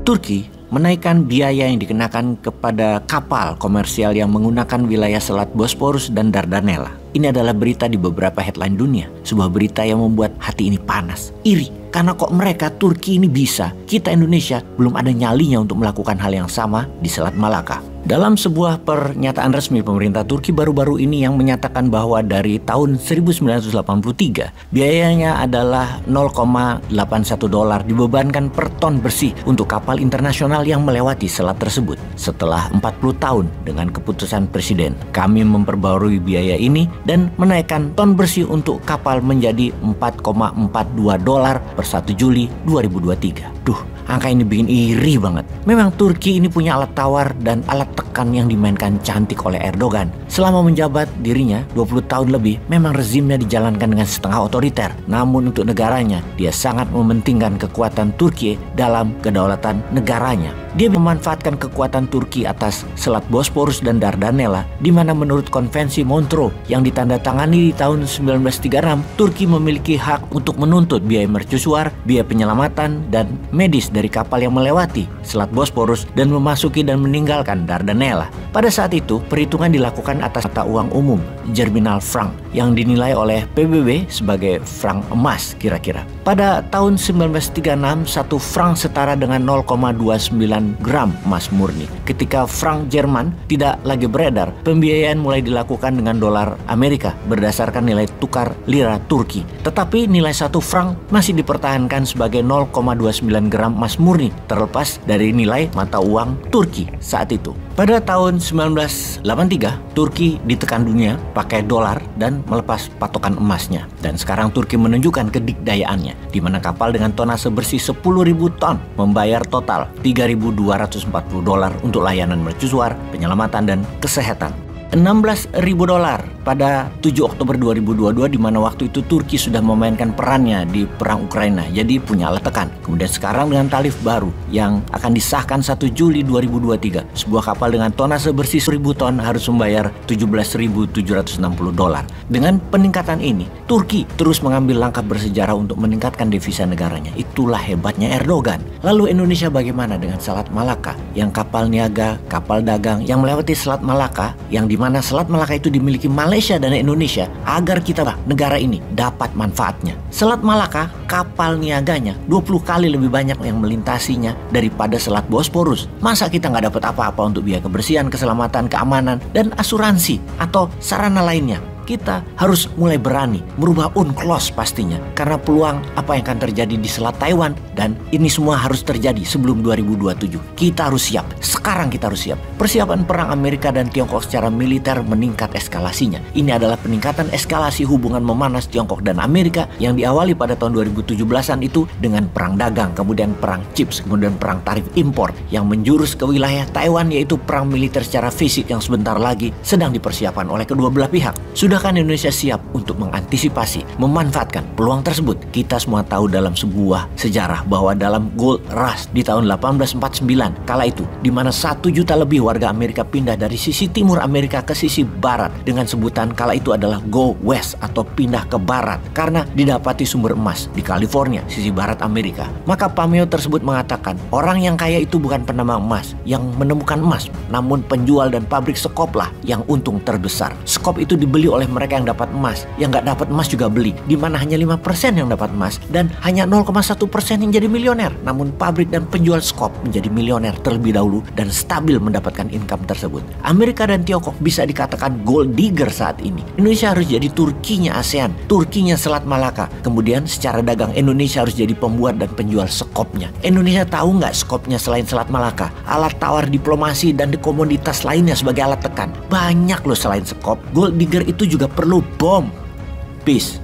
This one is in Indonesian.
Turki menaikkan biaya yang dikenakan kepada kapal komersial yang menggunakan wilayah Selat Bosporus dan Dardanella. Ini adalah berita di beberapa headline dunia. Sebuah berita yang membuat hati ini panas, iri. Karena kok mereka Turki ini bisa, kita Indonesia belum ada nyalinya untuk melakukan hal yang sama di Selat Malaka. Dalam sebuah pernyataan resmi pemerintah Turki baru-baru ini yang menyatakan bahwa dari tahun 1983 biayanya adalah $0,81 dibebankan per ton bersih untuk kapal internasional yang melewati selat tersebut. Setelah 40 tahun dengan keputusan Presiden, kami memperbarui biaya ini dan menaikkan ton bersih untuk kapal menjadi $4,42 per 1 Juli 2023. Angka ini bikin iri banget. Memang Turki ini punya alat tawar dan alat tekan yang dimainkan cantik oleh Erdogan. Selama menjabat dirinya 20 tahun lebih, memang rezimnya dijalankan dengan setengah otoriter. Namun untuk negaranya, dia sangat mementingkan kekuatan Turki dalam kedaulatan negaranya. Dia memanfaatkan kekuatan Turki atas Selat Bosporus dan Dardanella, di mana menurut Konvensi Montreux yang ditandatangani di tahun 1936, Turki memiliki hak untuk menuntut biaya mercusuar, biaya penyelamatan, dan medis dari kapal yang melewati Selat Bosporus dan memasuki dan meninggalkan Dardanella. Pada saat itu, perhitungan dilakukan atas mata uang umum, Germinal franc, yang dinilai oleh PBB sebagai franc emas kira-kira. Pada tahun 1936, 1 franc setara dengan 0,29 gram emas murni. Ketika franc Jerman tidak lagi beredar, pembiayaan mulai dilakukan dengan dolar Amerika berdasarkan nilai tukar lira Turki. Tetapi nilai 1 franc masih dipertahankan sebagai 0,29 gram emas murni, terlepas dari nilai mata uang Turki saat itu. Pada tahun 1983, Turki ditekan dunia pakai dolar dan melepas patokan emasnya. Dan sekarang Turki menunjukkan kedikdayaannya, di mana kapal dengan tonase bersih 10.000 ton membayar total $3.240 untuk layanan mercusuar, penyelamatan, dan kesehatan. $16.000 pada 7 Oktober 2022, di mana waktu itu Turki sudah memainkan perannya di perang Ukraina, jadi punya alat tekan. Kemudian sekarang dengan tarif baru yang akan disahkan 1 Juli 2023, sebuah kapal dengan tonase bersih 1.000 ton harus membayar $17.760. Dengan peningkatan ini, Turki terus mengambil langkah bersejarah untuk meningkatkan devisa negaranya. Itulah hebatnya Erdogan. Lalu Indonesia bagaimana dengan Selat Malaka, yang kapal niaga, kapal dagang yang melewati Selat Malaka, yang di mana Selat Malaka itu dimiliki Malaysia dan Indonesia, agar kita negara ini dapat manfaatnya. Selat Malaka, kapal niaganya 20 kali lebih banyak yang melintasinya daripada Selat Bosporus. Masa kita nggak dapat apa-apa untuk biaya kebersihan, keselamatan, keamanan, dan asuransi atau sarana lainnya? Kita harus mulai berani merubah UNCLOS pastinya, karena peluang apa yang akan terjadi di Selat Taiwan, dan ini semua harus terjadi sebelum 2027. Kita harus siap. Sekarang kita harus siap. Persiapan perang Amerika dan Tiongkok secara militer meningkat eskalasinya. Ini adalah peningkatan eskalasi hubungan memanas Tiongkok dan Amerika yang diawali pada tahun 2017-an itu dengan perang dagang, kemudian perang CHIPS, kemudian perang tarif impor yang menjurus ke wilayah Taiwan, yaitu perang militer secara fisik yang sebentar lagi sedang dipersiapkan oleh kedua belah pihak. Sudahkah Indonesia siap untuk mengantisipasi, memanfaatkan peluang tersebut? Kita semua tahu dalam sebuah sejarah bahwa dalam Gold Rush di tahun 1849 kala itu, di mana 1 juta lebih warga Amerika pindah dari sisi timur Amerika ke sisi barat dengan sebutan kala itu adalah Go West atau pindah ke barat, karena didapati sumber emas di California, sisi barat Amerika. Maka pameo tersebut mengatakan orang yang kaya itu bukan penambang emas yang menemukan emas, namun penjual dan pabrik sekop lah yang untung terbesar. Sekop itu dibeli oleh mereka yang dapat emas, yang nggak dapat emas juga beli, di mana hanya 5% yang dapat emas dan hanya 0,1% yang jadi milioner. Namun pabrik dan penjual skop menjadi milioner terlebih dahulu dan stabil mendapatkan income tersebut. Amerika dan Tiongkok bisa dikatakan gold digger saat ini. Indonesia harus jadi Turkinya ASEAN, Turkinya Selat Malaka. Kemudian secara dagang Indonesia harus jadi pembuat dan penjual skopnya. Indonesia tahu nggak skopnya selain Selat Malaka? Alat tawar diplomasi dan komoditas lainnya sebagai alat tekan. Banyak loh selain skop. Gold digger itu juga perlu bom. Peace.